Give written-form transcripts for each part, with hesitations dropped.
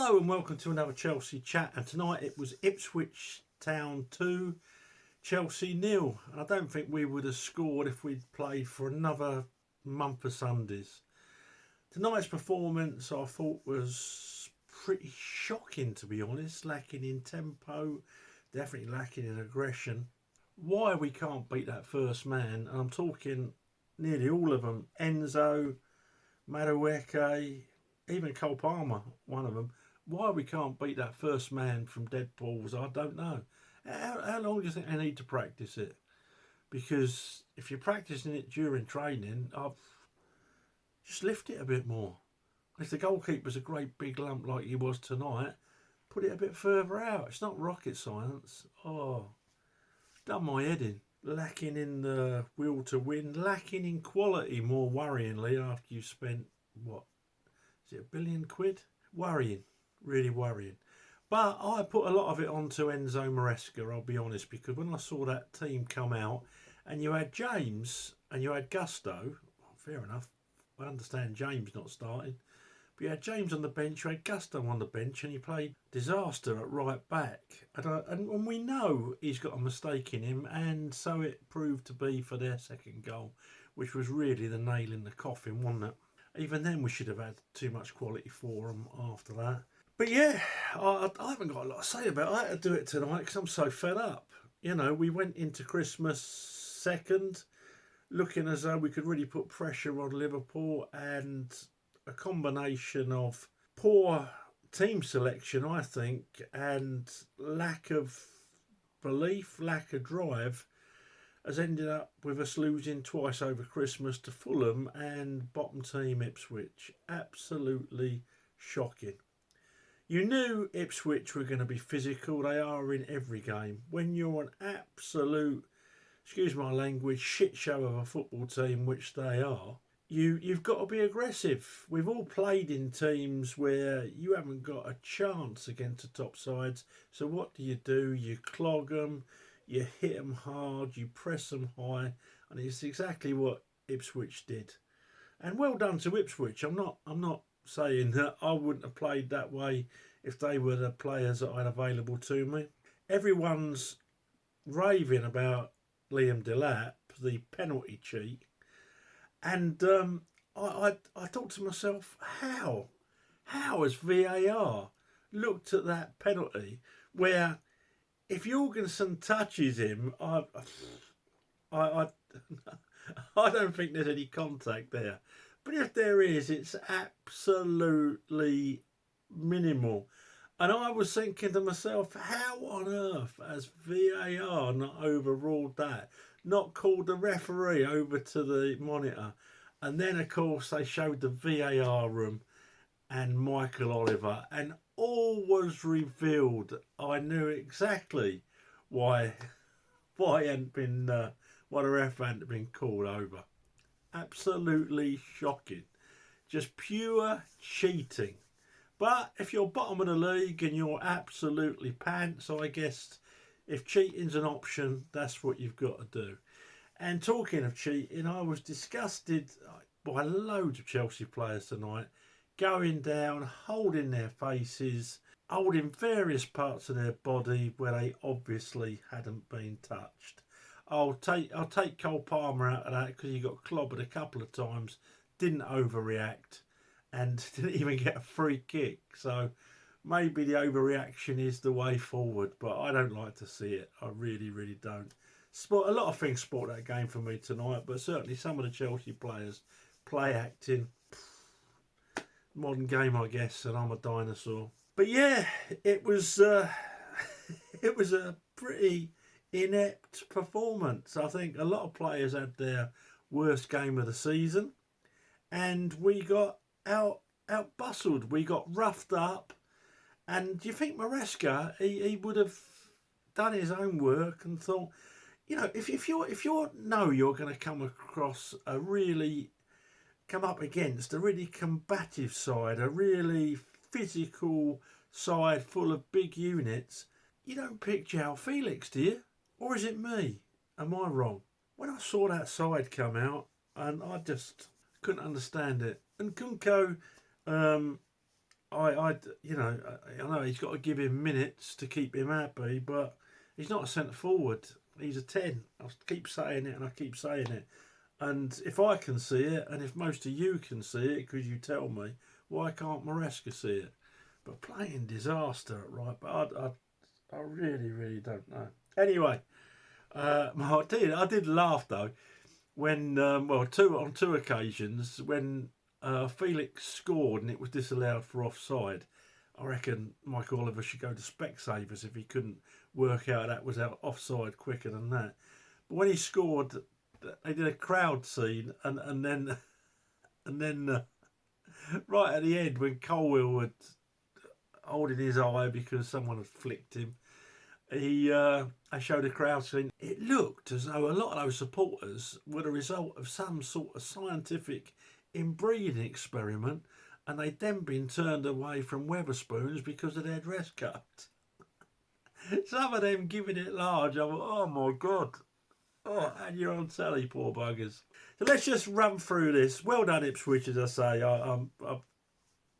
Hello and welcome to another Chelsea chat, and tonight it was Ipswich Town 2, Chelsea 0. And I don't think we would have scored if we'd played for another month of Sundays. Tonight's performance I thought was pretty shocking, to be honest, lacking in tempo, definitely lacking in aggression. Why we can't beat that first man, and I'm talking nearly all of them, Enzo, Maresca, even Cole Palmer, one of them. Why we can't beat that first man from dead balls, I don't know. How long do you think they need to practice it? Because if you're practicing it during training, I've just lift it a bit more. If the goalkeeper's a great big lump like he was tonight, put it a bit further out. It's not rocket science. Oh, done my head in. Lacking in the will to win, lacking in quality, more worryingly, after you've spent, what, is it £1 billion? Worrying, really worrying. But I put a lot of it onto Enzo Maresca, I'll be honest, because when I saw that team come out and you had James and you had Gusto, well, fair enough, I understand James not starting, but you had James on the bench, you had Gusto on the bench, and he played disaster at right back. And we know he's got a mistake in him, and so it proved to be for their second goal, which was really the nail in the coffin, wasn't it? Even then we should have had too much quality for them after that. But yeah, I haven't got a lot to say about it. I had to do it tonight because I'm so fed up. You know, we went into Christmas second, looking as though we could really put pressure on Liverpool, and a combination of poor team selection, I think, and lack of belief, lack of drive, has ended up with us losing twice over Christmas to Fulham and bottom team Ipswich. Absolutely shocking. You knew Ipswich were going to be physical. They are in every game. When you're an absolute, excuse my language, shit show of a football team, which they are, you've got to be aggressive. We've all played in teams where you haven't got a chance against the top sides. So what do? You clog them. You hit them hard, you press them high, and it's exactly what Ipswich did. And well done to Ipswich. I'm not saying that I wouldn't have played that way if they were the players that I had available to me. Everyone's raving about Liam Delap, the penalty cheat, and I thought to myself, how has VAR looked at that penalty where, if Jorgensen touches him, I don't think there's any contact there. But if there is, it's absolutely minimal. And I was thinking to myself, how on earth has VAR not overruled that? Not called the referee over to the monitor? And then, of course, they showed the VAR room and Michael Oliver, and all was revealed. I knew exactly why the ref hadn't been called over. Absolutely shocking, just pure cheating. But if you're bottom of the league and you're absolutely pants, I guess if cheating's an option, that's what you've got to do. And talking of cheating, I was disgusted by loads of Chelsea players tonight going down, holding their faces, holding various parts of their body where they obviously hadn't been touched. I'll take Cole Palmer out of that because he got clobbered a couple of times, didn't overreact, and didn't even get a free kick. So maybe the overreaction is the way forward, but I don't like to see it. I really, really don't. A lot of things spoiled that game for me tonight, but certainly some of the Chelsea players play acting. Modern game, I guess, and I'm a dinosaur. But yeah, it was it was a pretty inept performance. I think a lot of players had their worst game of the season, and we got out bustled. We got roughed up, and do you think Maresca he would have done his own work and thought, you know, if you're going to come up against a really combative side, a really physical side full of big units, you don't pick João Felix, do you? Or is it me? Am I wrong? When I saw that side come out, and I just couldn't understand it. And Kunko, I know he's got to give him minutes to keep him happy, but he's not a centre forward. He's a 10. I keep saying it and I keep saying it. And if I can see it, and if most of you can see it because you tell me, why can't Maresca see it? But playing disaster at right, but I really, really don't know. Anyway, I did laugh though when, on two occasions when Felix scored and it was disallowed for offside. I reckon Mike Oliver should go to Specsavers if he couldn't work out that was out offside quicker than that. But when he scored, they did a crowd scene, and then right at the end when Colwell had holding his eye because someone had flicked him, I showed a crowd scene. It looked as though a lot of those supporters were the result of some sort of scientific inbreeding experiment, and they'd then been turned away from Weatherspoons because of their dress code. Some of them giving it large. I thought, oh my God. Oh, and you're on telly, poor buggers. So let's just run through this. Well done, Ipswich, as I say.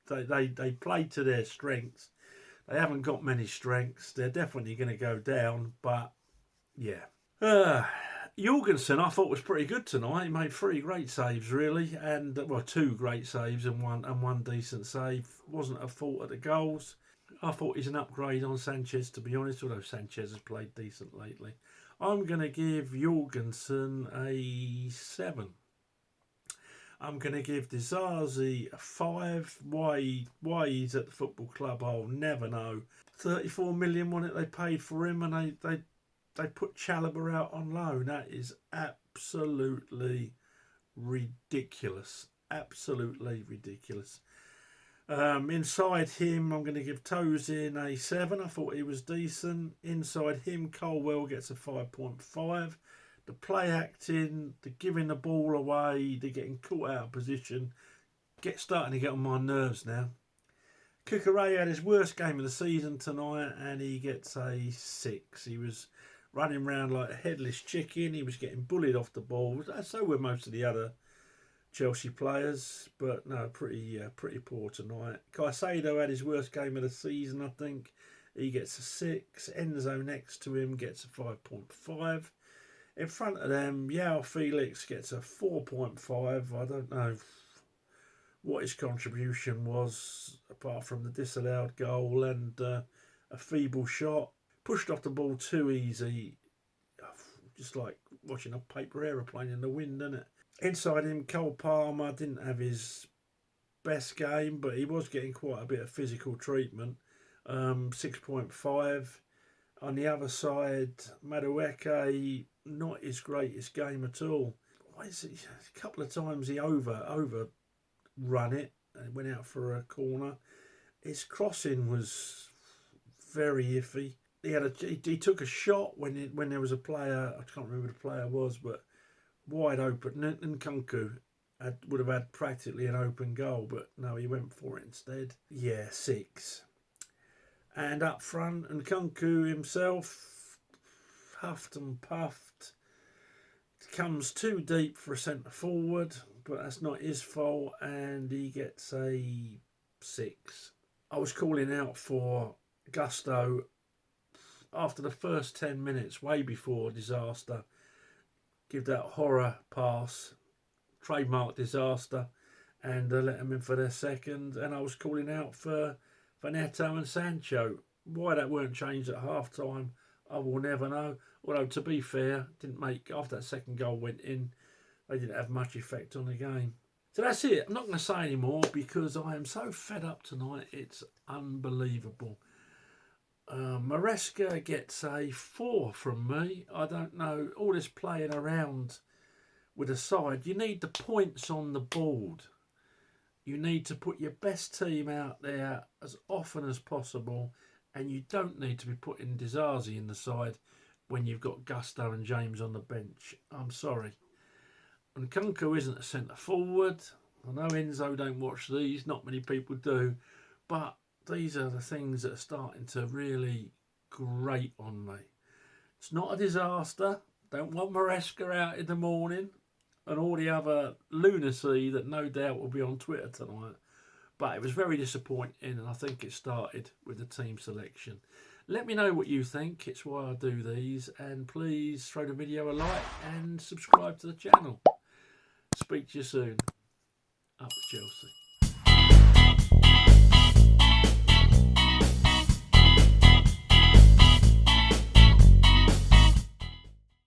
They played to their strengths. They haven't got many strengths. They're definitely going to go down, but yeah. Jorgensen, I thought was pretty good tonight. He made 3 great saves, really, and 2 great saves and one decent save. Wasn't a fault at the goals. I thought he's an upgrade on Sanchez, to be honest, although Sanchez has played decent lately. I'm going to give Jorgensen a 7. I'm going to give Disasi a 5. Why he's at the football club, I'll never know. 34 million on it they paid for him, and they put Chalobah out on loan. That is absolutely ridiculous. Absolutely ridiculous. Inside him, I'm going to give Tozin a 7. I thought he was decent. Inside him, Colwell gets a 5.5. The play acting, the giving the ball away, the getting caught out of position, starting to get on my nerves now. Cucurella had his worst game of the season tonight and he gets a 6. He was running around like a headless chicken. He was getting bullied off the ball. So were most of the other Chelsea players, but no, pretty poor tonight. Caicedo had his worst game of the season, I think. He gets a 6. Enzo next to him gets a 5.5. In front of them, João Felix gets a 4.5. I don't know what his contribution was, apart from the disallowed goal and a feeble shot. Pushed off the ball too easy. Just like watching a paper aeroplane in the wind, isn't it? Inside him, Cole Palmer didn't have his best game, but he was getting quite a bit of physical treatment. 6.5. On the other side, Madueke, not his greatest game at all. Why is it? A couple of times he over run it and went out for a corner. His crossing was very iffy. He took a shot when there was a player, I can't remember who the player was, but wide open. Nkunku would have had practically an open goal, but no, he went for it instead. Yeah, 6. And up front, Nkunku himself huffed and puffed. Comes too deep for a centre forward, but that's not his fault, and he gets a 6. I was calling out for Gusto after the first 10 minutes, way before disaster. Give that horror pass, trademark disaster, and let them in for their second. And I was calling out for Neto and Sancho. Why that weren't changed at half time, I will never know. Although, to be fair, after that second goal went in, they didn't have much effect on the game. So that's it. I'm not going to say any more because I am so fed up tonight. It's unbelievable. Maresca gets a 4 from me. I don't know. All this playing around with a side. You need the points on the board. You need to put your best team out there as often as possible. And you don't need to be putting Disasi in the side when you've got Gusto and James on the bench. I'm sorry. And Nkunku isn't a centre forward. I know Enzo don't watch these. Not many people do. But these are the things that are starting to really grate on me. It's not a disaster. Don't want Maresca out in the morning and all the other lunacy that no doubt will be on Twitter tonight. But it was very disappointing, and I think it started with the team selection. Let me know what you think. It's why I do these. And please throw the video a like and subscribe to the channel. Speak to you soon. Up Chelsea.